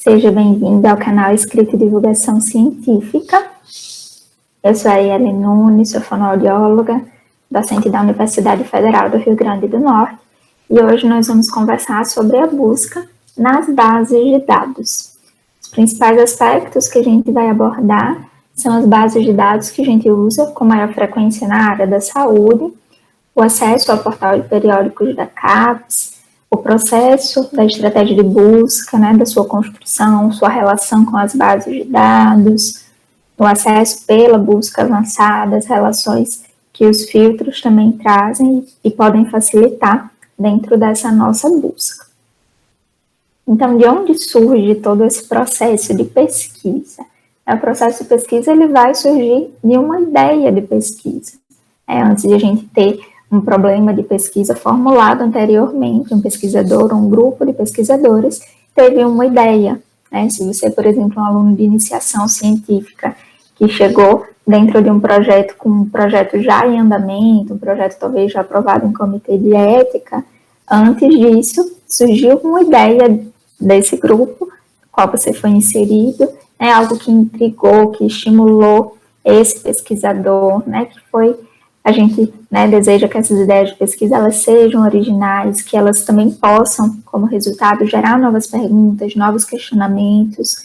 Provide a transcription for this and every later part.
Seja bem-vindo ao canal Escrita e Divulgação Científica. Eu sou a Ellen Nunes, sou fonoaudióloga, docente da Universidade Federal do Rio Grande do Norte, e hoje nós vamos conversar sobre a busca nas bases de dados. Os principais aspectos que a gente vai abordar são as bases de dados que a gente usa com maior frequência na área da saúde, o acesso ao portal de periódicos da CAPES, o processo da estratégia de busca, da sua construção, sua relação com as bases de dados, o acesso pela busca avançada, as relações que os filtros também trazem e podem facilitar dentro dessa nossa busca. Então, de onde surge todo esse processo de pesquisa? O processo de pesquisa ele vai surgir de uma ideia de pesquisa. Antes de a gente ter um problema de pesquisa formulado anteriormente, um pesquisador ou um grupo de pesquisadores teve uma ideia. Se você, por exemplo, é um aluno de iniciação científica que chegou dentro de um projeto com um projeto já em andamento, um projeto talvez já aprovado em comitê de ética, antes disso surgiu uma ideia desse grupo, no qual você foi inserido, algo que intrigou, que estimulou esse pesquisador, que foi. A gente deseja que essas ideias de pesquisa elas sejam originais, que elas também possam, como resultado, gerar novas perguntas, novos questionamentos,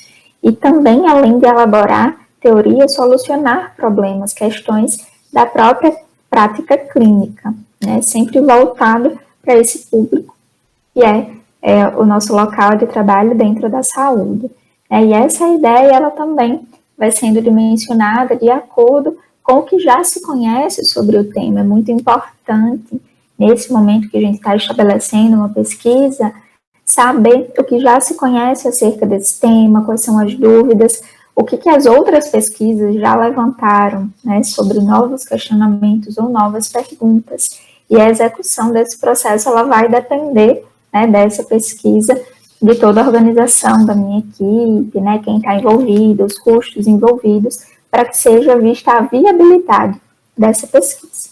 e também, além de elaborar teorias, solucionar problemas, questões da própria prática clínica, sempre voltado para esse público, que é o nosso local de trabalho dentro da saúde. E essa ideia, ela também vai sendo dimensionada de acordo com o que já se conhece sobre o tema. É muito importante, nesse momento que a gente está estabelecendo uma pesquisa, saber o que já se conhece acerca desse tema, quais são as dúvidas, o que as outras pesquisas já levantaram, sobre novos questionamentos ou novas perguntas. E a execução desse processo, ela vai depender, dessa pesquisa, de toda a organização da minha equipe, quem está envolvido, os custos envolvidos, para que seja vista a viabilidade dessa pesquisa.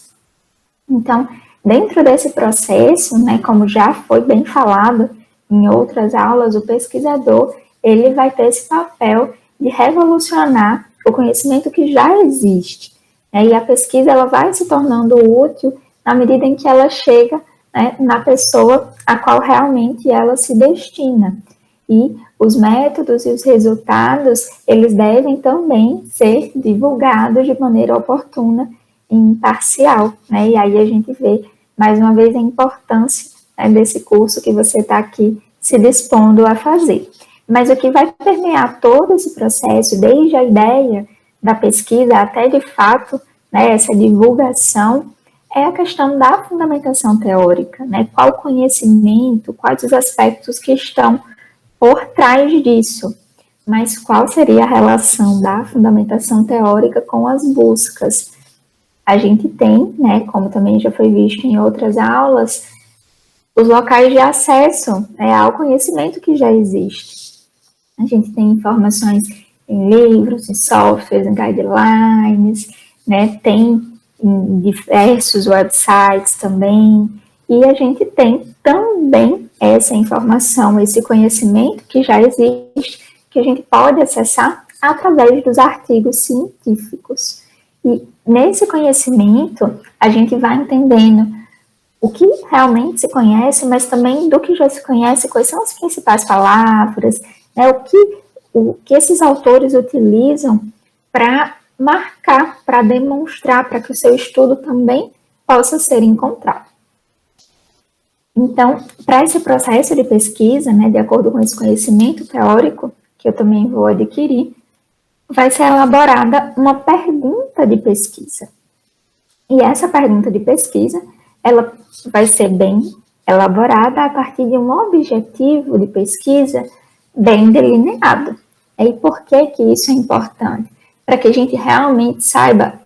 Então, dentro desse processo, como já foi bem falado em outras aulas, o pesquisador ele vai ter esse papel de revolucionar o conhecimento que já existe. E a pesquisa ela vai se tornando útil na medida em que ela chega na pessoa a qual realmente ela se destina. E os métodos e os resultados, eles devem também ser divulgados de maneira oportuna e imparcial. E aí a gente vê, mais uma vez, a importância desse curso que você está aqui se dispondo a fazer. Mas o que vai permear todo esse processo, desde a ideia da pesquisa até, de fato, essa divulgação, é a questão da fundamentação teórica. Qual conhecimento, quais os aspectos que estão por trás disso, mas qual seria a relação da fundamentação teórica com as buscas? A gente tem, como também já foi visto em outras aulas, os locais de acesso ao conhecimento que já existe. A gente tem informações em livros, em softwares, em guidelines, tem em diversos websites também, e a gente tem também essa informação, esse conhecimento que já existe, que a gente pode acessar através dos artigos científicos. E nesse conhecimento, a gente vai entendendo o que realmente se conhece, mas também do que já se conhece, quais são as principais palavras, o que esses autores utilizam para marcar, para demonstrar, para que o seu estudo também possa ser encontrado. Então, para esse processo de pesquisa, de acordo com esse conhecimento teórico, que eu também vou adquirir, vai ser elaborada uma pergunta de pesquisa. E essa pergunta de pesquisa, ela vai ser bem elaborada a partir de um objetivo de pesquisa bem delineado. E por que isso é importante? Para que a gente realmente saiba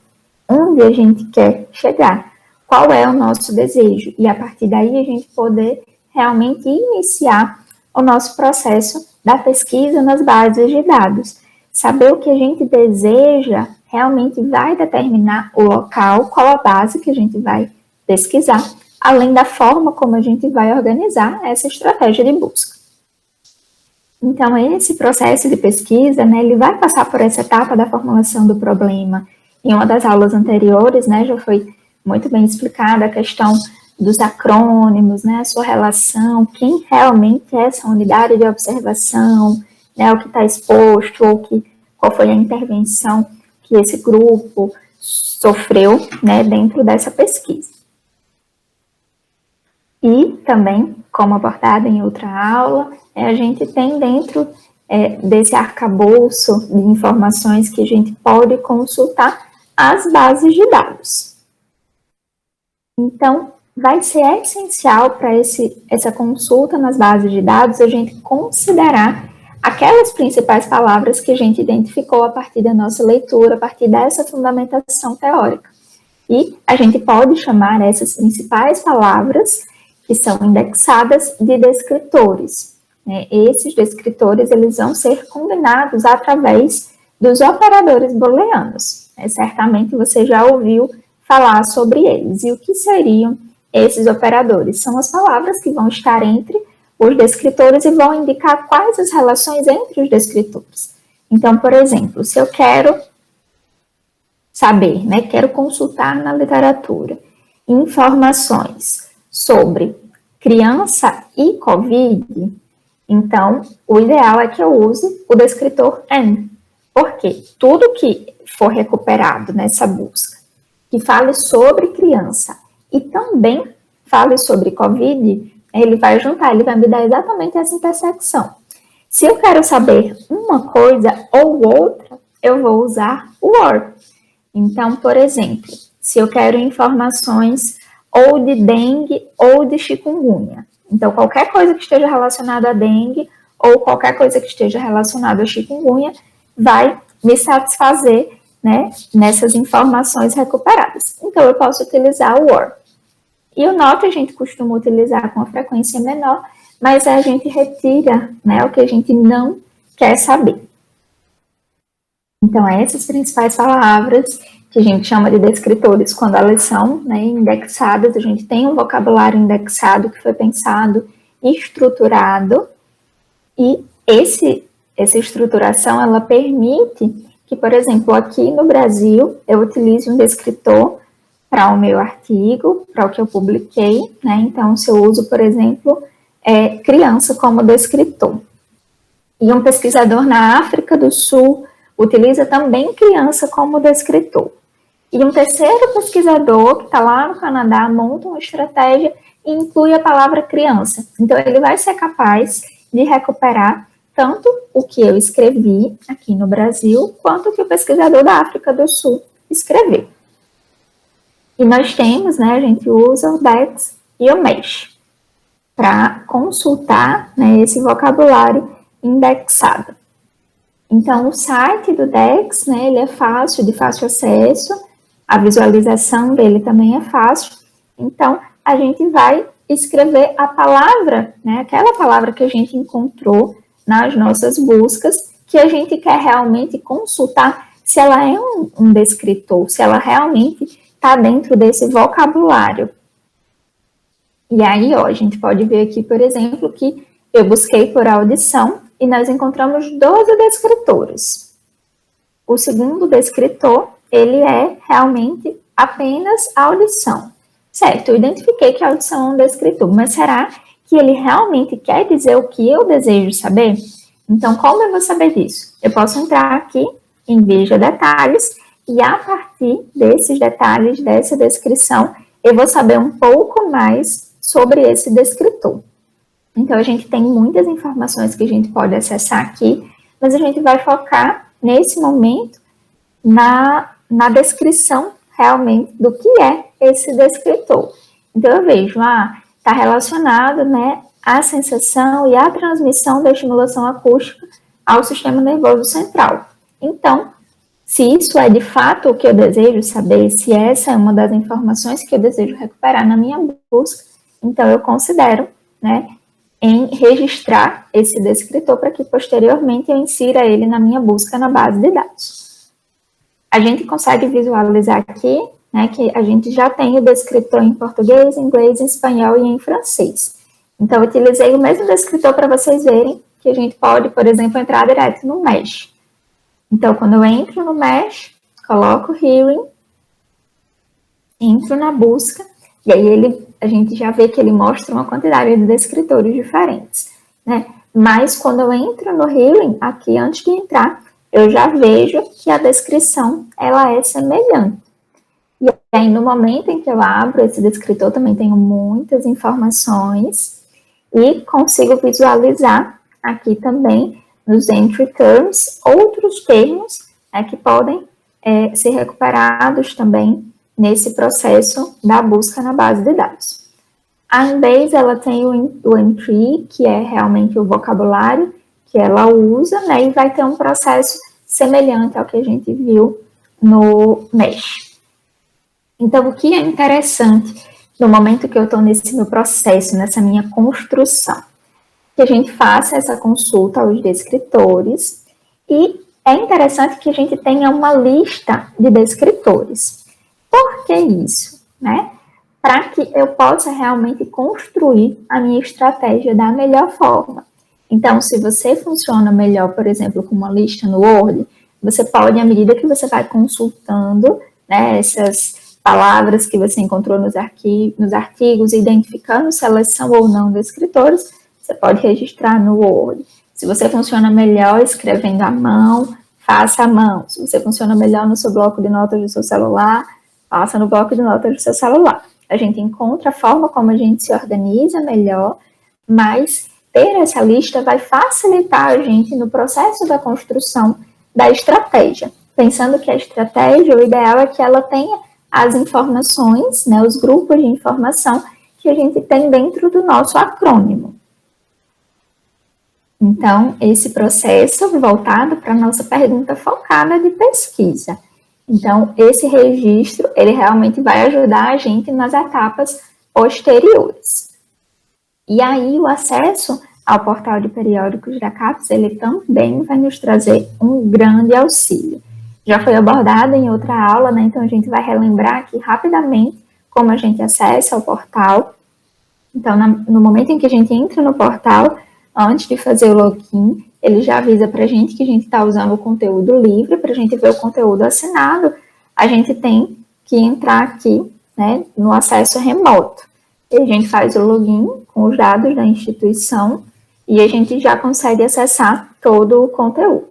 onde a gente quer chegar. Qual é o nosso desejo, e a partir daí a gente poder realmente iniciar o nosso processo da pesquisa nas bases de dados. Saber o que a gente deseja realmente vai determinar o local, qual a base que a gente vai pesquisar, além da forma como a gente vai organizar essa estratégia de busca. Então, esse processo de pesquisa, né, ele vai passar por essa etapa da formulação do problema. Em uma das aulas anteriores, né, já foi muito bem explicada a questão dos acrônimos, né, a sua relação, quem realmente é essa unidade de observação, né, o que está exposto, ou qual foi a intervenção que esse grupo sofreu, né, dentro dessa pesquisa. E também, como abordado em outra aula, a gente tem dentro desse arcabouço de informações que a gente pode consultar as bases de dados. Então, vai ser essencial para essa consulta nas bases de dados a gente considerar aquelas principais palavras que a gente identificou a partir da nossa leitura, a partir dessa fundamentação teórica. E a gente pode chamar essas principais palavras que são indexadas de descritores. Esses descritores eles vão ser combinados através dos operadores booleanos. Certamente você já ouviu falar sobre eles. E o que seriam esses operadores? São as palavras que vão estar entre os descritores e vão indicar quais as relações entre os descritores. Então, por exemplo, se eu quero saber, quero consultar na literatura informações sobre criança e Covid, então o ideal é que eu use o descritor N, porque tudo que for recuperado nessa busca, que fale sobre criança e também fale sobre Covid, ele vai juntar, ele vai me dar exatamente essa intersecção. Se eu quero saber uma coisa ou outra, eu vou usar o OR. Então, por exemplo, se eu quero informações ou de dengue ou de chikungunya, então qualquer coisa que esteja relacionada a dengue ou qualquer coisa que esteja relacionada a chikungunya vai me satisfazer, nessas informações recuperadas. Então, eu posso utilizar o OR. E o NOT a gente costuma utilizar com uma frequência menor, mas a gente retira, o que a gente não quer saber. Então, essas principais palavras que a gente chama de descritores, quando elas são indexadas, a gente tem um vocabulário indexado que foi pensado e estruturado, e essa estruturação, ela permite que, por exemplo, aqui no Brasil, eu utilize um descritor para o meu artigo, para o que eu publiquei, então, se eu uso, por exemplo, criança como descritor. E um pesquisador na África do Sul utiliza também criança como descritor. E um terceiro pesquisador, que está lá no Canadá, monta uma estratégia e inclui a palavra criança. Então, ele vai ser capaz de recuperar tanto o que eu escrevi aqui no Brasil, quanto o que o pesquisador da África do Sul escreveu. E nós temos, a gente usa o DEX e o MESH para consultar esse vocabulário indexado. Então, o site do DEX, ele é fácil, de fácil acesso, a visualização dele também é fácil. Então, a gente vai escrever a palavra, aquela palavra que a gente encontrou nas nossas buscas, que a gente quer realmente consultar se ela é um descritor, se ela realmente está dentro desse vocabulário. E aí, a gente pode ver aqui, por exemplo, que eu busquei por audição e nós encontramos 12 descritores. O segundo descritor, ele é realmente apenas audição. Certo, eu identifiquei que a audição é um descritor, mas será que ele realmente quer dizer o que eu desejo saber? Então, como eu vou saber disso? Eu posso entrar aqui em Veja Detalhes e a partir desses detalhes, dessa descrição, eu vou saber um pouco mais sobre esse descritor. Então, a gente tem muitas informações que a gente pode acessar aqui, mas a gente vai focar, nesse momento, na descrição, realmente, do que é esse descritor. Então, eu vejo, está relacionado, à sensação e à transmissão da estimulação acústica ao sistema nervoso central. Então, se isso é de fato o que eu desejo saber, se essa é uma das informações que eu desejo recuperar na minha busca, então eu considero, em registrar esse descritor para que posteriormente eu insira ele na minha busca na base de dados. A gente consegue visualizar aqui, que a gente já tem o descritor em português, inglês, em espanhol e em francês. Então, eu utilizei o mesmo descritor para vocês verem que a gente pode, por exemplo, entrar direto no Mesh. Então, quando eu entro no Mesh, coloco Hearing, entro na busca, e aí a gente já vê que ele mostra uma quantidade de descritores diferentes, né? Mas quando eu entro no Hearing, aqui antes de entrar, eu já vejo que a descrição, ela é semelhante. E aí, no momento em que eu abro esse descritor, também tenho muitas informações e consigo visualizar aqui também, nos entry terms, outros termos que podem ser recuperados também nesse processo da busca na base de dados. A Embase, ela tem o entry, que é realmente o vocabulário que ela usa, né, e vai ter um processo semelhante ao que a gente viu no Mesh. Então, o que é interessante no momento que eu estou nesse meu processo, nessa minha construção, que a gente faça essa consulta aos descritores e é interessante que a gente tenha uma lista de descritores. Por que isso? Né? Para que eu possa realmente construir a minha estratégia da melhor forma. Então, se você funciona melhor, por exemplo, com uma lista no Word, você pode, à medida que você vai consultando, né, essas palavras que você encontrou nos artigos, identificando se elas são ou não descritores, você pode registrar no Word. Se você funciona melhor escrevendo à mão, faça à mão. Se você funciona melhor no seu bloco de notas do seu celular, faça no bloco de notas do seu celular. A gente encontra a forma como a gente se organiza melhor, mas ter essa lista vai facilitar a gente no processo da construção da estratégia. Pensando que a estratégia, o ideal é que ela tenha as informações, né, os grupos de informação que a gente tem dentro do nosso acrônimo. Então, esse processo voltado para a nossa pergunta focada de pesquisa. Então, esse registro, ele realmente vai ajudar a gente nas etapas posteriores. E aí, o acesso ao portal de periódicos da CAPES, ele também vai nos trazer um grande auxílio. Já foi abordado em outra aula, né? Então a gente vai relembrar aqui rapidamente como a gente acessa o portal. Então, no momento em que a gente entra no portal, antes de fazer o login, ele já avisa para a gente que a gente está usando o conteúdo livre. Para a gente ver o conteúdo assinado, a gente tem que entrar aqui, né, no acesso remoto. E a gente faz o login com os dados da instituição e a gente já consegue acessar todo o conteúdo.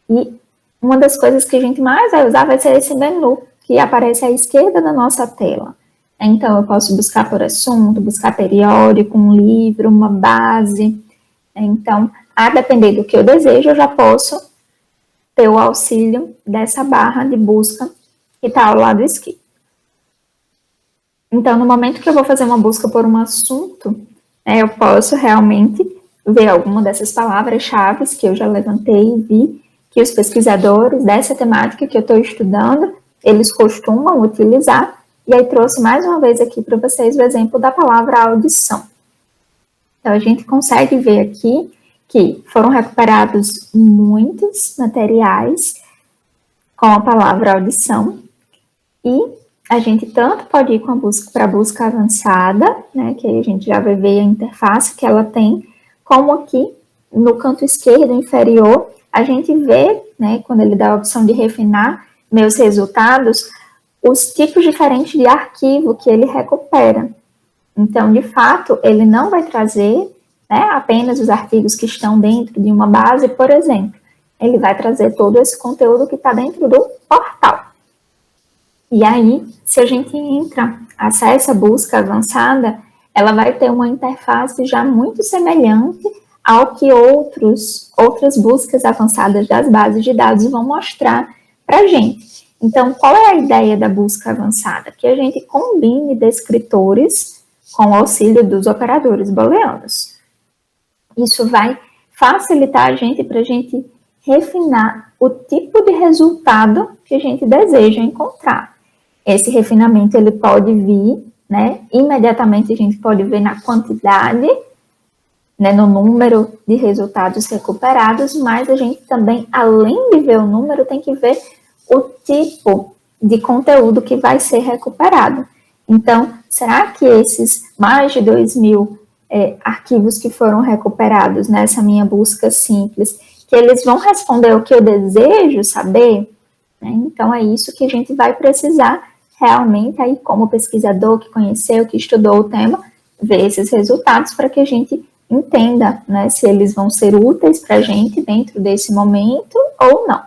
E uma das coisas que a gente mais vai usar vai ser esse menu, que aparece à esquerda da nossa tela. Então, eu posso buscar por assunto, buscar periódico, um livro, uma base. Então, a depender do que eu desejo, eu já posso ter o auxílio dessa barra de busca que está ao lado esquerdo. Então, no momento que eu vou fazer uma busca por um assunto, eu posso realmente ver alguma dessas palavras-chave que eu já levantei e vi que os pesquisadores dessa temática que eu estou estudando, eles costumam utilizar. E aí trouxe mais uma vez aqui para vocês o exemplo da palavra audição. Então, a gente consegue ver aqui que foram recuperados muitos materiais com a palavra audição e a gente tanto pode ir com a busca para a busca avançada, né, que aí a gente já vai ver a interface que ela tem, como aqui no canto esquerdo inferior, a gente vê, né, quando ele dá a opção de refinar meus resultados, os tipos diferentes de arquivo que ele recupera. Então, de fato, ele não vai trazer, né, apenas os artigos que estão dentro de uma base, por exemplo. Ele vai trazer todo esse conteúdo que está dentro do portal. E aí, se a gente entra, acessa a busca avançada, ela vai ter uma interface já muito semelhante ao que outras buscas avançadas das bases de dados vão mostrar para a gente. Então, qual é a ideia da busca avançada? Que a gente combine descritores com o auxílio dos operadores booleanos. Isso vai facilitar a gente para a gente refinar o tipo de resultado que a gente deseja encontrar. Esse refinamento ele pode vir, né, imediatamente a gente pode ver na quantidade, né, no número de resultados recuperados, mas a gente também, além de ver o número, tem que ver o tipo de conteúdo que vai ser recuperado. Então, será que esses mais de 2.000 arquivos que foram recuperados nessa minha busca simples, que eles vão responder o que eu desejo saber, né? Então, é isso que a gente vai precisar realmente, aí, como pesquisador que conheceu, que estudou o tema, ver esses resultados para que a gente entenda, né, se eles vão ser úteis para a gente dentro desse momento ou não.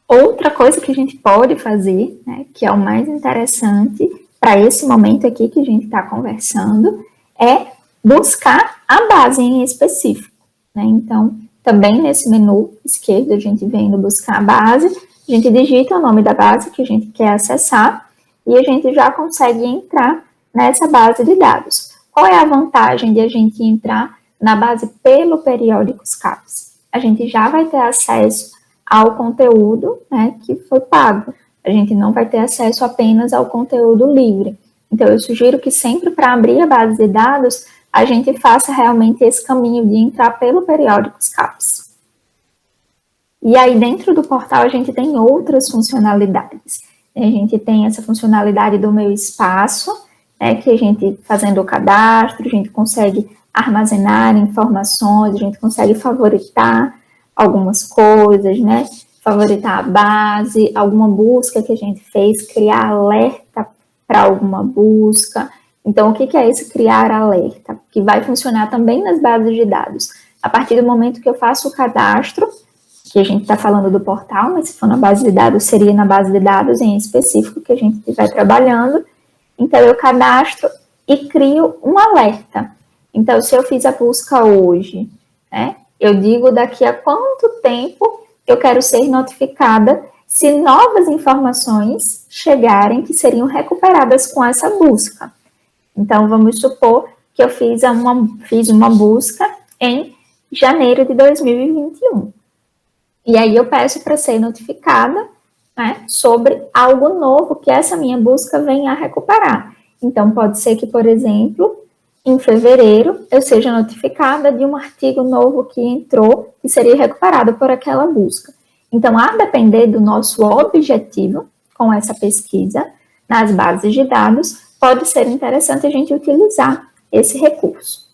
Outra coisa que a gente pode fazer, né, que é o mais interessante para esse momento aqui que a gente está conversando, é buscar a base em específico, né? Então, também nesse menu esquerdo, a gente vem no buscar a base, a gente digita o nome da base que a gente quer acessar e a gente já consegue entrar nessa base de dados. Qual é a vantagem de a gente entrar na base pelo periódicos CAPES? A gente já vai ter acesso ao conteúdo, né, que foi pago. A gente não vai ter acesso apenas ao conteúdo livre. Então, eu sugiro que sempre para abrir a base de dados, a gente faça realmente esse caminho de entrar pelo periódicos CAPES. E aí, dentro do portal, a gente tem outras funcionalidades. A gente tem essa funcionalidade do meu espaço, né, que a gente, fazendo o cadastro, a gente consegue armazenar informações, a gente consegue favoritar algumas coisas, né? Favoritar a base, alguma busca que a gente fez, criar alerta para alguma busca. Então, o que é esse criar alerta? Que vai funcionar também nas bases de dados. A partir do momento que eu faço o cadastro, que a gente está falando do portal, mas se for na base de dados, seria na base de dados em específico que a gente estiver trabalhando. Então, eu cadastro e crio um alerta. Então, se eu fiz a busca hoje, né, eu digo daqui a quanto tempo eu quero ser notificada se novas informações chegarem que seriam recuperadas com essa busca. Então, vamos supor que eu fiz uma busca em janeiro de 2021. E aí eu peço para ser notificada, né, sobre algo novo que essa minha busca venha a recuperar. Então, pode ser que, por exemplo, em fevereiro, eu seja notificada de um artigo novo que entrou e seria recuperado por aquela busca. Então, a depender do nosso objetivo com essa pesquisa nas bases de dados, pode ser interessante a gente utilizar esse recurso.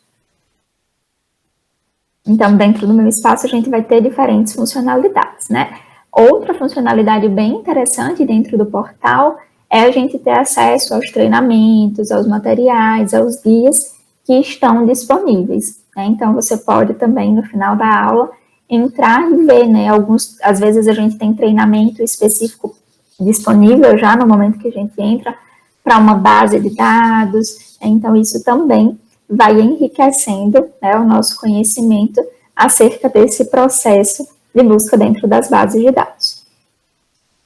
Então, dentro do meu espaço, a gente vai ter diferentes funcionalidades, né? Outra funcionalidade bem interessante dentro do portal é a gente ter acesso aos treinamentos, aos materiais, aos guias que estão disponíveis, né? Então, você pode também, no final da aula, entrar e ver, né? Às vezes a gente tem treinamento específico disponível já no momento que a gente entra para uma base de dados, né? Então, isso também vai enriquecendo, né, o nosso conhecimento acerca desse processo de busca dentro das bases de dados.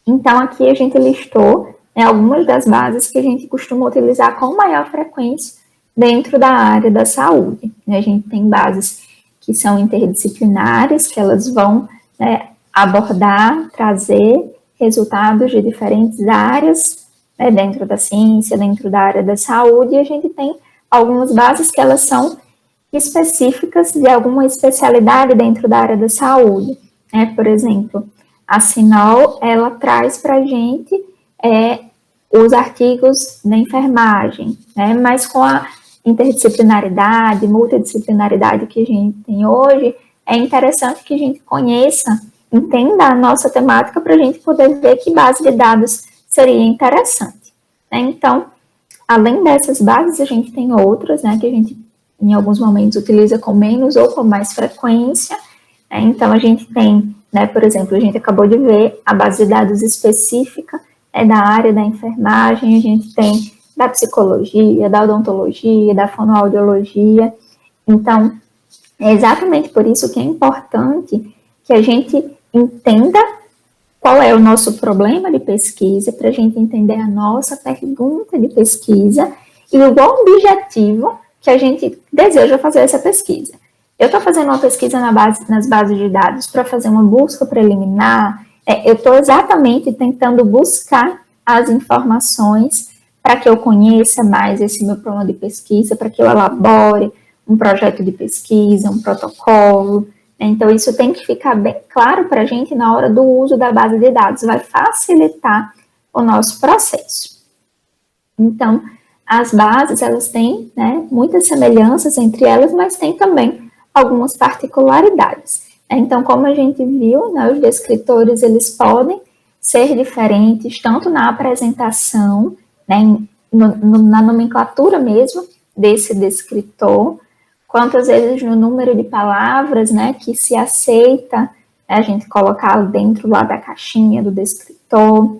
Então, aqui a gente listou, né, algumas das bases que a gente costuma utilizar com maior frequência dentro da área da saúde. A gente tem bases que são interdisciplinares, que elas vão, né, abordar, trazer resultados de diferentes áreas, né, dentro da ciência, dentro da área da saúde, e a gente tem algumas bases que elas são específicas de alguma especialidade dentro da área da saúde, né? Por exemplo, a Sinol, ela traz para a gente os artigos da enfermagem, né? Mas com a interdisciplinaridade, multidisciplinaridade que a gente tem hoje, é interessante que a gente conheça, entenda a nossa temática para a gente poder ver que base de dados seria interessante, né? Então, além dessas bases, a gente tem outras, né, que a gente, em alguns momentos, utiliza com menos ou com mais frequência, né? Então, a gente tem, né, por exemplo, a gente acabou de ver a base de dados específica, né, da área da enfermagem, a gente tem da psicologia, da odontologia, da fonoaudiologia. Então, é exatamente por isso que é importante que a gente entenda qual é o nosso problema de pesquisa, para a gente entender a nossa pergunta de pesquisa e o objetivo que a gente deseja fazer essa pesquisa. Eu estou fazendo uma pesquisa nas bases de dados para fazer uma busca preliminar, eu estou exatamente tentando buscar as informações para que eu conheça mais esse meu problema de pesquisa, para que eu elabore um projeto de pesquisa, um protocolo. Então, isso tem que ficar bem claro para a gente na hora do uso da base de dados, vai facilitar o nosso processo. Então, as bases, elas têm, né, muitas semelhanças entre elas, mas tem também algumas particularidades. Então, como a gente viu, né, os descritores, eles podem ser diferentes, tanto na apresentação, né, na nomenclatura mesmo desse descritor, quanto às vezes no número de palavras, né, que se aceita, né, a gente colocar dentro lá da caixinha do descritor.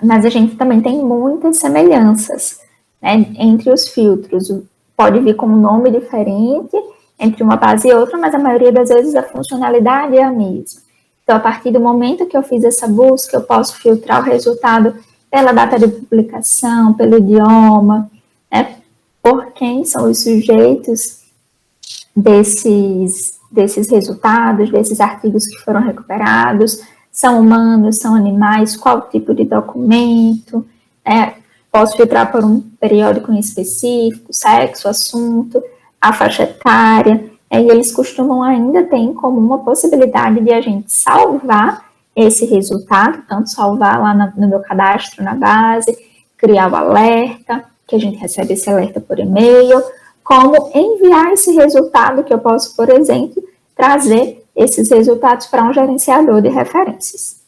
Mas a gente também tem muitas semelhanças, né, entre os filtros. Pode vir com um nome diferente entre uma base e outra, mas a maioria das vezes a funcionalidade é a mesma. Então, a partir do momento que eu fiz essa busca, eu posso filtrar o resultado pela data de publicação, pelo idioma, né, por quem são os sujeitos desses resultados, desses artigos que foram recuperados, são humanos, são animais, qual tipo de documento, posso filtrar por um periódico em específico, sexo, assunto, a faixa etária, e eles costumam ainda ter em comum a possibilidade de a gente salvar esse resultado, tanto salvar lá no meu cadastro na base, criar o alerta, que a gente recebe esse alerta por e-mail, como enviar esse resultado, que eu posso, por exemplo, trazer esses resultados para um gerenciador de referências.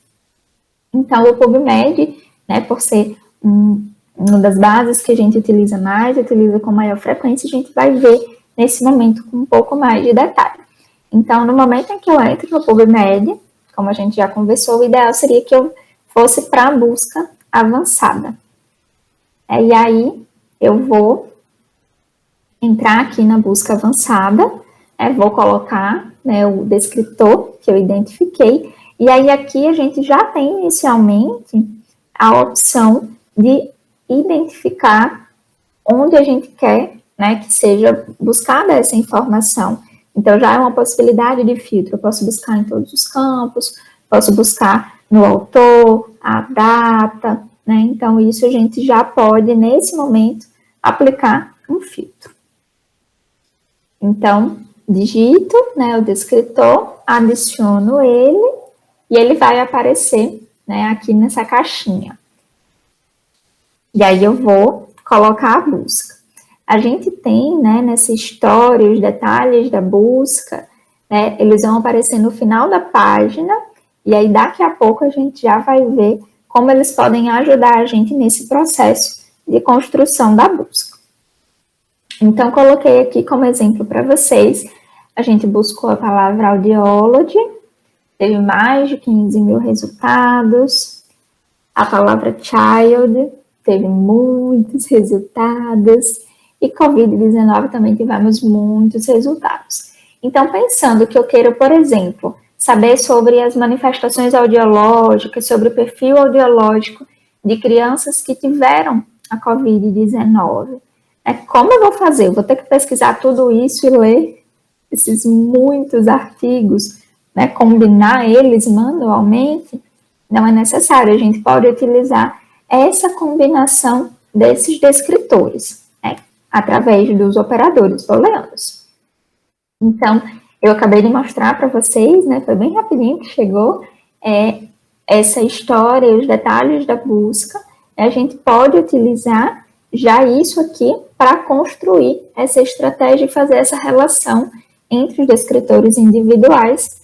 Então, o PubMed, né, por ser uma das bases que a gente utiliza mais, utiliza com maior frequência, a gente vai ver nesse momento com um pouco mais de detalhe. Então, no momento em que eu entro no PubMed, como a gente já conversou, o ideal seria que eu fosse para a busca avançada. E aí, eu vou entrar aqui na busca avançada, vou colocar, né, o descritor que eu identifiquei, e aí aqui a gente já tem inicialmente a opção de identificar onde a gente quer, né, que seja buscada essa informação. Então, já é uma possibilidade de filtro. Eu posso buscar em todos os campos, posso buscar no autor, a data, né? Então, isso a gente já pode, nesse momento, aplicar um filtro. Então, digito, né, o descritor, adiciono ele, e ele vai aparecer, né, aqui nessa caixinha. E aí eu vou colocar a busca. A gente tem, né, nessa história, os detalhes da busca, né, eles vão aparecer no final da página, e aí daqui a pouco a gente já vai ver como eles podem ajudar a gente nesse processo de construção da busca. Então, coloquei aqui como exemplo para vocês, a gente buscou a palavra audiology, teve mais de 15 mil resultados, a palavra child, teve muitos resultados, e Covid-19 também tivemos muitos resultados. Então, pensando que eu quero, por exemplo, saber sobre as manifestações audiológicas, sobre o perfil audiológico de crianças que tiveram a Covid-19, como eu vou fazer? Eu vou ter que pesquisar tudo isso e ler esses muitos artigos, né, combinar eles manualmente? Não é necessário, a gente pode utilizar essa combinação desses descritores, né, através dos operadores booleanos. Então, eu acabei de mostrar para vocês, né, foi bem rapidinho que chegou, essa história e os detalhes da busca. A gente pode utilizar já isso aqui para construir essa estratégia e fazer essa relação entre os descritores individuais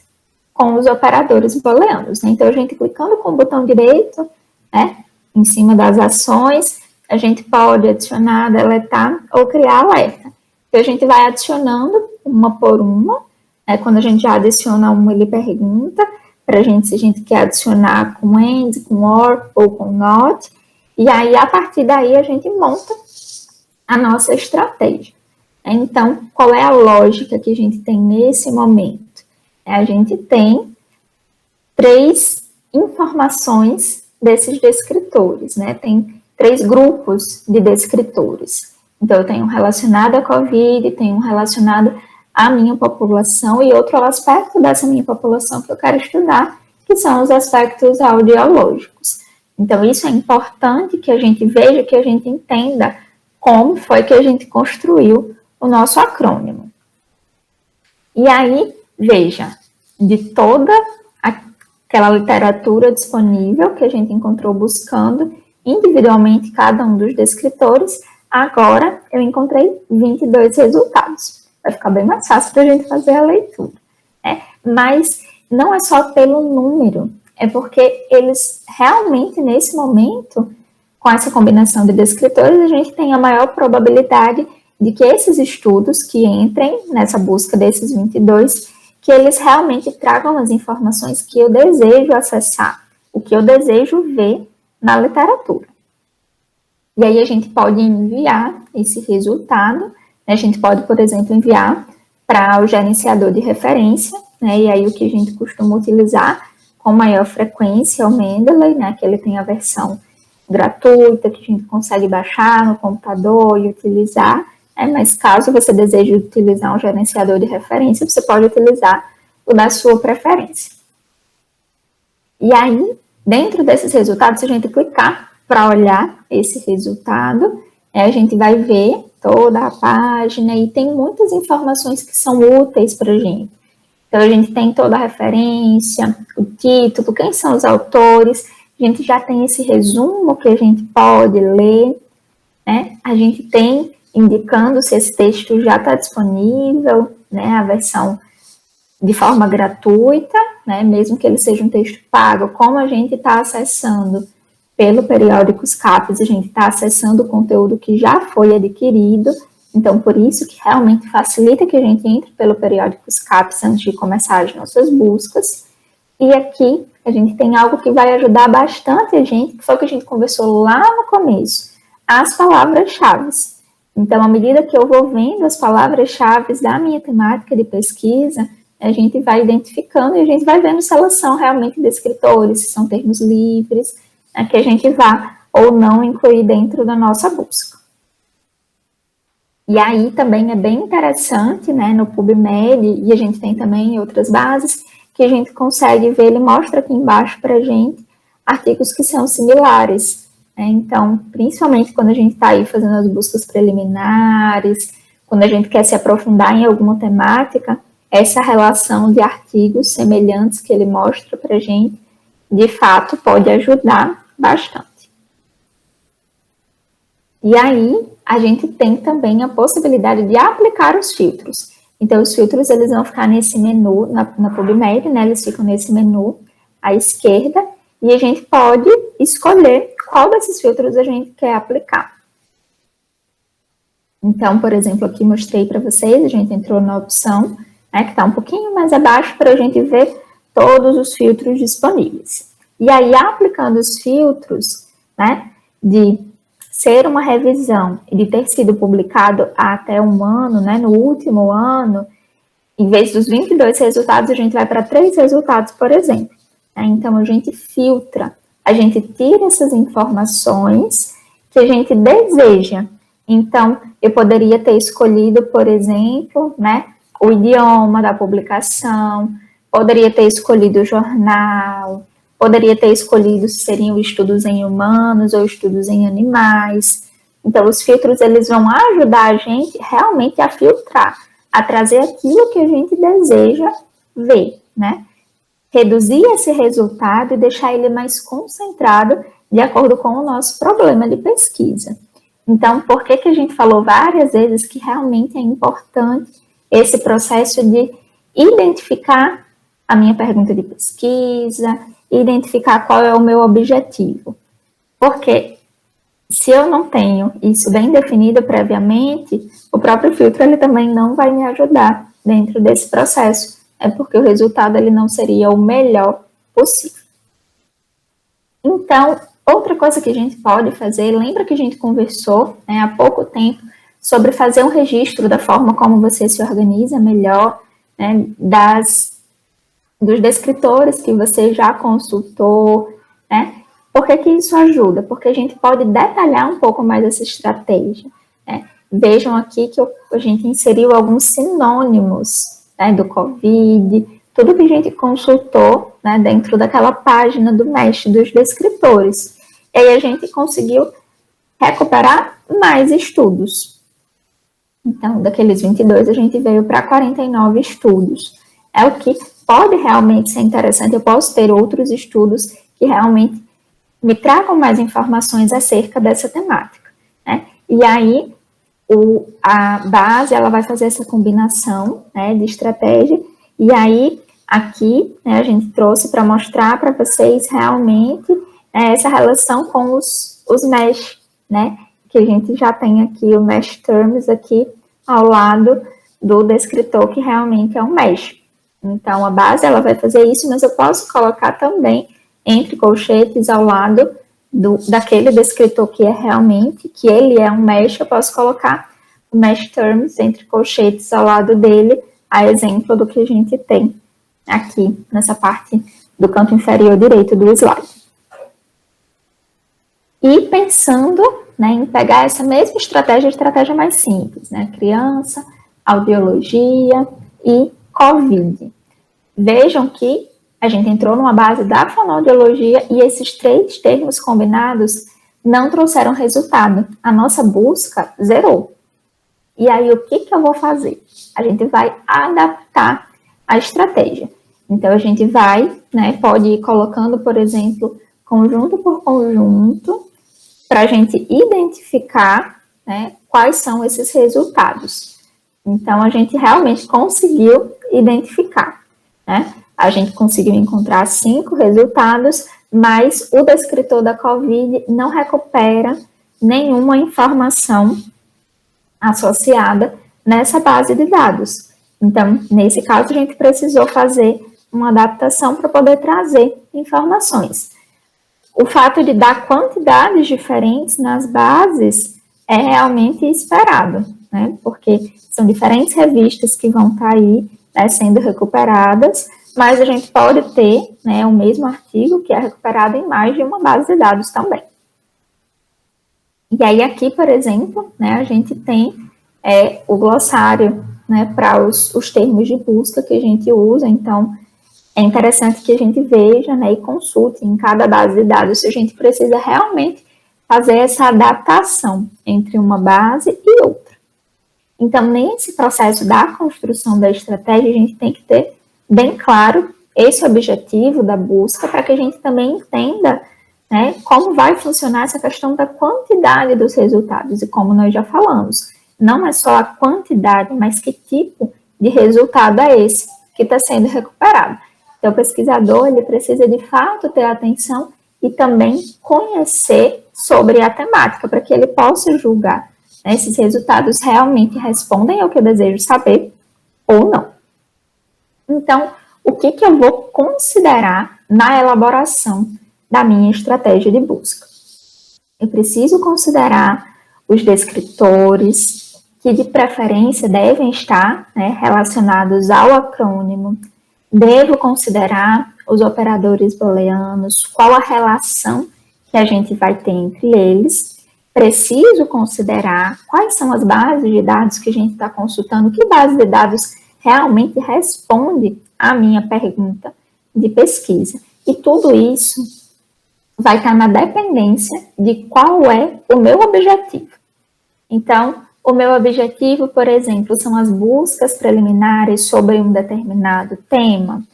com os operadores booleanos, né? Então, a gente clicando com o botão direito, né, em cima das ações, a gente pode adicionar, deletar ou criar alerta. Então, a gente vai adicionando uma por uma, né? Quando a gente já adiciona uma, ele pergunta para a gente se a gente quer adicionar com and, com or ou com not, e aí, a partir daí, a gente monta a nossa estratégia. Então, qual é a lógica que a gente tem nesse momento? A gente tem 3 informações desses descritores, né? Tem 3 grupos de descritores. Então, eu tenho um relacionado à Covid, tenho um relacionado à minha população e outro aspecto dessa minha população que eu quero estudar, que são os aspectos audiológicos. Então, isso é importante que a gente veja, que a gente entenda como foi que a gente construiu o nosso acrônimo. E aí, veja, de toda aquela literatura disponível que a gente encontrou buscando individualmente cada um dos descritores, agora eu encontrei 22 resultados. Vai ficar bem mais fácil para a gente fazer a leitura. Né? Mas não é só pelo número, é porque eles realmente, nesse momento, com essa combinação de descritores, a gente tem a maior probabilidade de que esses estudos que entrem nessa busca desses 22, que eles realmente tragam as informações que eu desejo acessar, o que eu desejo ver na literatura. E aí a gente pode enviar esse resultado, né? A gente pode, por exemplo, enviar para o gerenciador de referência, né? E aí o que a gente costuma utilizar com maior frequência é o Mendeley, né? Que ele tem a versão gratuita, que a gente consegue baixar no computador e utilizar, mas caso você deseje utilizar um gerenciador de referência, você pode utilizar o da sua preferência. E aí, dentro desses resultados, se a gente clicar para olhar esse resultado, a gente vai ver toda a página e tem muitas informações que são úteis para a gente. Então, a gente tem toda a referência, o título, quem são os autores, a gente já tem esse resumo que a gente pode ler, né? A gente tem indicando se esse texto já está disponível, né? A versão de forma gratuita, né? Mesmo que ele seja um texto pago, como a gente está acessando pelo Periódicos CAPES, a gente está acessando o conteúdo que já foi adquirido, então por isso que realmente facilita que a gente entre pelo Periódicos CAPES antes de começar as nossas buscas. E aqui a gente tem algo que vai ajudar bastante a gente, que foi o que a gente conversou lá no começo, as palavras-chave. Então, à medida que eu vou vendo as palavras-chave da minha temática de pesquisa, a gente vai identificando e a gente vai vendo se elas são realmente descritores, se são termos livres, né, que a gente vá ou não incluir dentro da nossa busca. E aí também é bem interessante, né, no PubMed, e a gente tem também outras bases, que a gente consegue ver, ele mostra aqui embaixo para a gente artigos que são similares. Né? Então, principalmente quando a gente está aí fazendo as buscas preliminares, quando a gente quer se aprofundar em alguma temática, essa relação de artigos semelhantes que ele mostra para a gente, de fato, pode ajudar bastante. E aí, a gente tem também a possibilidade de aplicar os filtros. Então, os filtros, eles vão ficar nesse menu, na PubMed, né? Eles ficam nesse menu à esquerda, e a gente pode escolher qual desses filtros a gente quer aplicar. Então, por exemplo, aqui mostrei para vocês, a gente entrou na opção, né, que está um pouquinho mais abaixo, para a gente ver todos os filtros disponíveis. E aí, aplicando os filtros, né, de ser uma revisão e de ter sido publicado há até um ano, né, no último ano, em vez dos 22 resultados, a gente vai para 3 resultados, por exemplo. Então, a gente filtra, a gente tira essas informações que a gente deseja. Então, eu poderia ter escolhido, por exemplo, né, o idioma da publicação, poderia ter escolhido o jornal, poderia ter escolhido se seriam estudos em humanos ou estudos em animais. Então, os filtros, eles vão ajudar a gente realmente a filtrar, a trazer aquilo que a gente deseja ver, né? Reduzir esse resultado e deixar ele mais concentrado de acordo com o nosso problema de pesquisa. Então, por que a gente falou várias vezes que realmente é importante esse processo de identificar a minha pergunta de pesquisa, identificar qual é o meu objetivo. Porque se eu não tenho isso bem definido previamente, o próprio filtro ele também não vai me ajudar dentro desse processo. É porque o resultado ele não seria o melhor possível. Então, outra coisa que a gente pode fazer, lembra que a gente conversou, né, há pouco tempo sobre fazer um registro da forma como você se organiza melhor, né, dos descritores que você já consultou, né? Por que isso ajuda? Porque a gente pode detalhar um pouco mais essa estratégia. Né? Vejam aqui que a gente inseriu alguns sinônimos, né, do COVID, tudo que a gente consultou, né, dentro daquela página do mestre dos descritores. E aí a gente conseguiu recuperar mais estudos. Então, daqueles 22, a gente veio para 49 estudos. É o que pode realmente ser interessante. Eu posso ter outros estudos que realmente me tragam mais informações acerca dessa temática. Né? E aí, a base, ela vai fazer essa combinação, né, de estratégia, e aí, aqui, né, a gente trouxe para mostrar para vocês realmente essa relação com os mesh, né, que a gente já tem aqui o mesh terms aqui ao lado do descritor, que realmente é um mesh. Então, a base, ela vai fazer isso, mas eu posso colocar também entre colchetes ao lado daquele descritor que é realmente, que ele é um mesh, eu posso colocar o mesh terms entre colchetes ao lado dele, a exemplo do que a gente tem aqui nessa parte do canto inferior direito do slide. E pensando, né, em pegar essa mesma estratégia mais simples, né, criança, audiologia e COVID. Vejam que a gente entrou numa base da fonoaudiologia e esses 3 termos combinados não trouxeram resultado. A nossa busca zerou. E aí, o que eu vou fazer? A gente vai adaptar a estratégia. Então, a gente vai, né, pode ir colocando, por exemplo, conjunto por conjunto, para a gente identificar, né, quais são esses resultados. Então, a gente realmente conseguiu identificar, né? A gente conseguiu encontrar 5 resultados, mas o descritor da COVID não recupera nenhuma informação associada nessa base de dados. Então, nesse caso, a gente precisou fazer uma adaptação para poder trazer informações. O fato de dar quantidades diferentes nas bases é realmente esperado, né? Porque são diferentes revistas que vão estar aí, né, sendo recuperadas, mas a gente pode ter, né, o mesmo artigo que é recuperado em mais de uma base de dados também. E aí aqui, por exemplo, né, a gente tem o glossário, né, para os termos de busca que a gente usa. Então, é interessante que a gente veja, né, e consulte em cada base de dados se a gente precisa realmente fazer essa adaptação entre uma base e outra. Então, nesse processo da construção da estratégia, a gente tem que ter bem claro esse objetivo da busca para que a gente também entenda, né, como vai funcionar essa questão da quantidade dos resultados. E como nós já falamos, não é só a quantidade, mas que tipo de resultado é esse que está sendo recuperado. Então, o pesquisador, ele precisa de fato ter atenção e também conhecer sobre a temática, para que ele possa julgar, né, esses resultados realmente respondem ao que eu desejo saber ou não. Então, o que eu vou considerar na elaboração da minha estratégia de busca? Eu preciso considerar os descritores, que de preferência devem estar, né, relacionados ao acrônimo. Devo considerar os operadores booleanos, qual a relação que a gente vai ter entre eles. Preciso considerar quais são as bases de dados que a gente está consultando, que base de dados realmente responde à minha pergunta de pesquisa. E tudo isso vai estar na dependência de qual é o meu objetivo. Então, o meu objetivo, por exemplo, são as buscas preliminares sobre um determinado tema.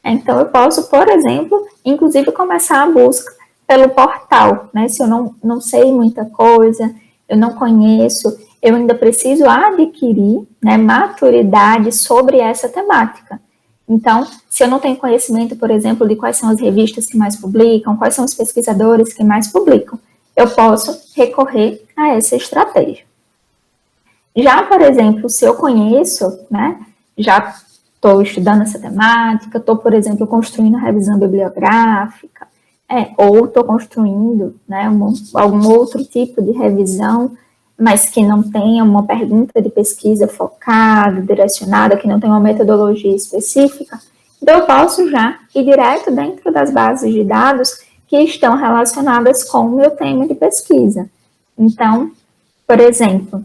Então, eu posso, por exemplo, inclusive começar a busca pelo portal, né? Se eu não sei muita coisa, eu não conheço, eu ainda preciso adquirir, né, maturidade sobre essa temática. Então, se eu não tenho conhecimento, por exemplo, de quais são as revistas que mais publicam, quais são os pesquisadores que mais publicam, eu posso recorrer a essa estratégia. Já, por exemplo, se eu conheço, né, já estou estudando essa temática, estou, por exemplo, construindo a revisão bibliográfica, ou estou construindo, né, algum outro tipo de revisão, mas que não tenha uma pergunta de pesquisa focada, direcionada, que não tenha uma metodologia específica, então eu posso já ir direto dentro das bases de dados que estão relacionadas com o meu tema de pesquisa. Então, por exemplo,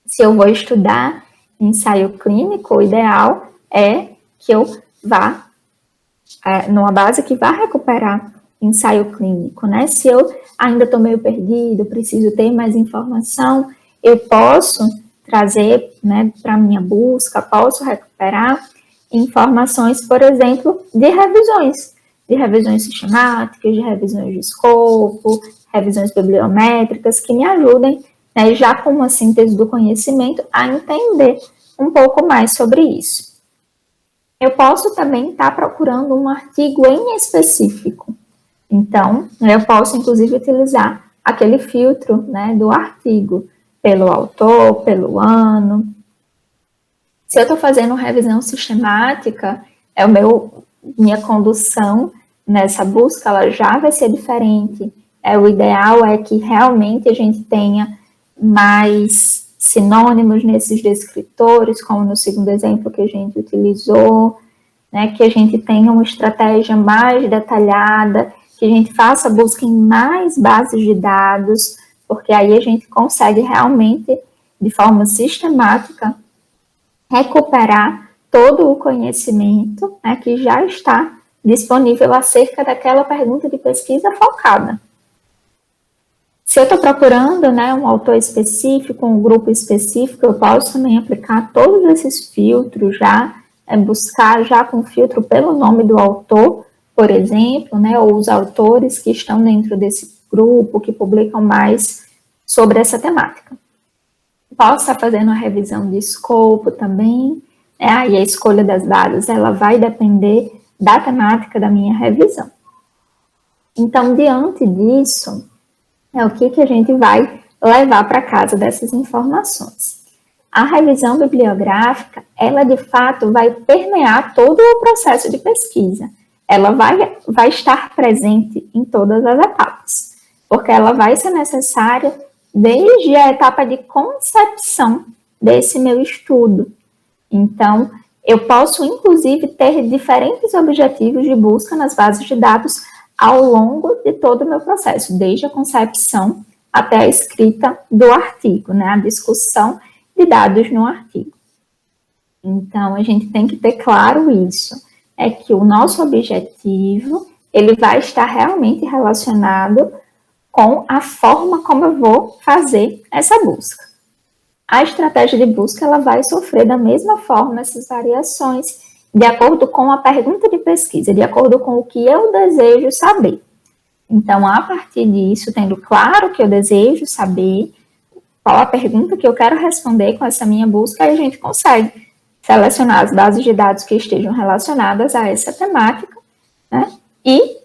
se eu vou estudar ensaio clínico, o ideal é que eu vá numa base que vá recuperar ensaio clínico, né? Se eu ainda estou meio perdido, preciso ter mais informação, eu posso trazer, né, para a minha busca, posso recuperar informações, por exemplo, de revisões sistemáticas, de revisões de escopo, revisões bibliométricas, que me ajudem né, já com uma síntese do conhecimento, a entender um pouco mais sobre isso. Eu posso também estar procurando um artigo em específico. Então, eu posso, inclusive, utilizar aquele filtro, né, do artigo, pelo autor, pelo ano. Se eu estou fazendo revisão sistemática, minha condução nessa busca, ela já vai ser diferente. O ideal é que realmente a gente tenha mais sinônimos nesses descritores, como no segundo exemplo que a gente utilizou, né, que a gente tenha uma estratégia mais detalhada, que a gente faça busca em mais bases de dados, porque aí a gente consegue realmente, de forma sistemática, recuperar todo o conhecimento, né, que já está disponível acerca daquela pergunta de pesquisa focada. Se eu estou procurando, né, um autor específico, um grupo específico, eu posso também aplicar todos esses filtros já, buscar já com filtro pelo nome do autor, por exemplo, né, ou os autores que estão dentro desse grupo, que publicam mais sobre essa temática. Posso estar fazendo a revisão de escopo também, né, e a escolha das bases, ela vai depender da temática da minha revisão. Então, diante disso, o que a gente vai levar para casa dessas informações. A revisão bibliográfica, ela de fato vai permear todo o processo de pesquisa. Ela vai estar presente em todas as etapas, porque ela vai ser necessária desde a etapa de concepção desse meu estudo. Então, eu posso, inclusive, ter diferentes objetivos de busca nas bases de dados ao longo de todo o meu processo, desde a concepção até a escrita do artigo, né, a discussão de dados no artigo. Então, a gente tem que ter claro isso, é que o nosso objetivo, ele vai estar realmente relacionado com a forma como eu vou fazer essa busca. A estratégia de busca, ela vai sofrer da mesma forma essas variações, de acordo com a pergunta de pesquisa, de acordo com o que eu desejo saber. Então, a partir disso, tendo claro o que eu desejo saber, qual a pergunta que eu quero responder com essa minha busca, aí a gente consegue selecionar as bases de dados que estejam relacionadas a essa temática, né? E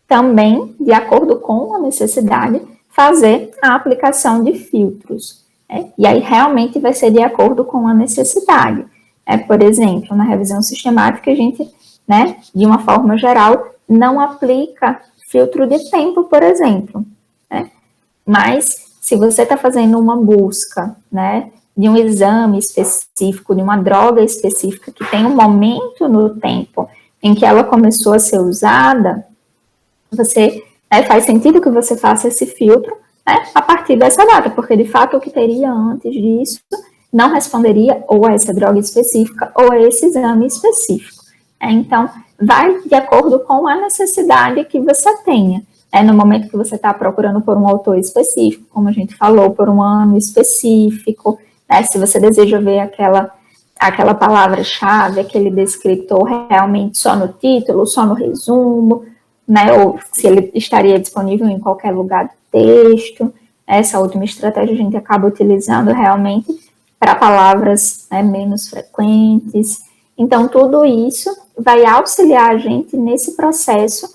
também, de acordo com a necessidade, fazer a aplicação de filtros. Né? E aí, realmente, vai ser de acordo com a necessidade. Por exemplo, na revisão sistemática, a gente, né, de uma forma geral, não aplica filtro de tempo, por exemplo. Né? Mas, se você está fazendo uma busca, né, de um exame específico, de uma droga específica, que tem um momento no tempo em que ela começou a ser usada, faz sentido que você faça esse filtro, né, a partir dessa data, porque, de fato, o que teria antes disso não responderia ou a essa droga específica ou a esse exame específico. Então, vai de acordo com a necessidade que você tenha. No momento que você está procurando por um autor específico, como a gente falou, por um ano específico, se você deseja ver aquela palavra-chave, aquele descritor realmente só no título, só no resumo, né, ou se ele estaria disponível em qualquer lugar do texto. Essa última estratégia a gente acaba utilizando realmente para palavras, né, menos frequentes. Então, tudo isso vai auxiliar a gente nesse processo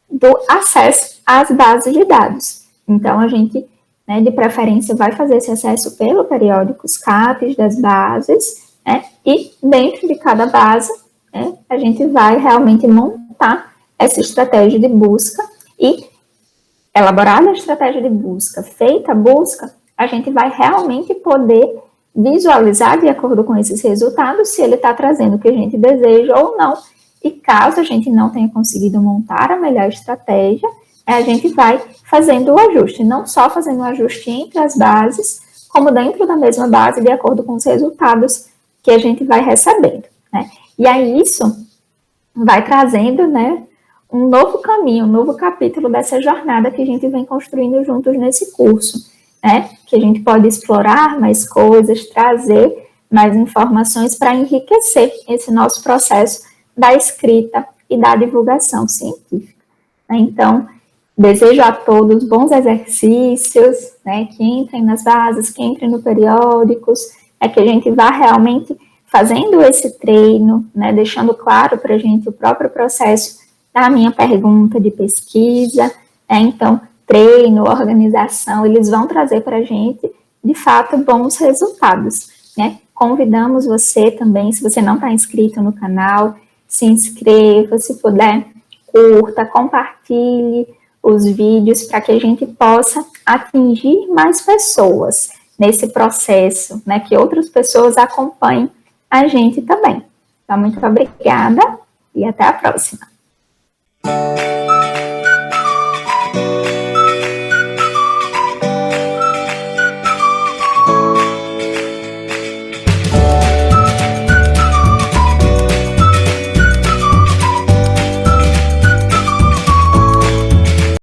do acesso às bases de dados. Então, a gente, né, de preferência, vai fazer esse acesso pelo periódico CAPES das bases, né, e dentro de cada base, né, a gente vai realmente montar essa estratégia de busca e, elaborada a estratégia de busca, feita a busca, a gente vai realmente poder visualizar de acordo com esses resultados se ele está trazendo o que a gente deseja ou não. E caso a gente não tenha conseguido montar a melhor estratégia, a gente vai fazendo o ajuste, não só fazendo o ajuste entre as bases, como dentro da mesma base, de acordo com os resultados que a gente vai recebendo. Né? E aí isso vai trazendo, né, um novo caminho, um novo capítulo dessa jornada que a gente vem construindo juntos nesse curso. Né, que a gente pode explorar mais coisas, trazer mais informações para enriquecer esse nosso processo da escrita e da divulgação científica. Então, desejo a todos bons exercícios, né, que entrem nas bases, que entrem no periódicos, que a gente vá realmente fazendo esse treino, né, deixando claro para a gente o próprio processo da minha pergunta de pesquisa, então, treino, organização, eles vão trazer para a gente, de fato, bons resultados, né? Convidamos você também, se você não está inscrito no canal, se inscreva, se puder, curta, compartilhe os vídeos para que a gente possa atingir mais pessoas nesse processo, né? Que outras pessoas acompanhem a gente também. Então, muito obrigada e até a próxima.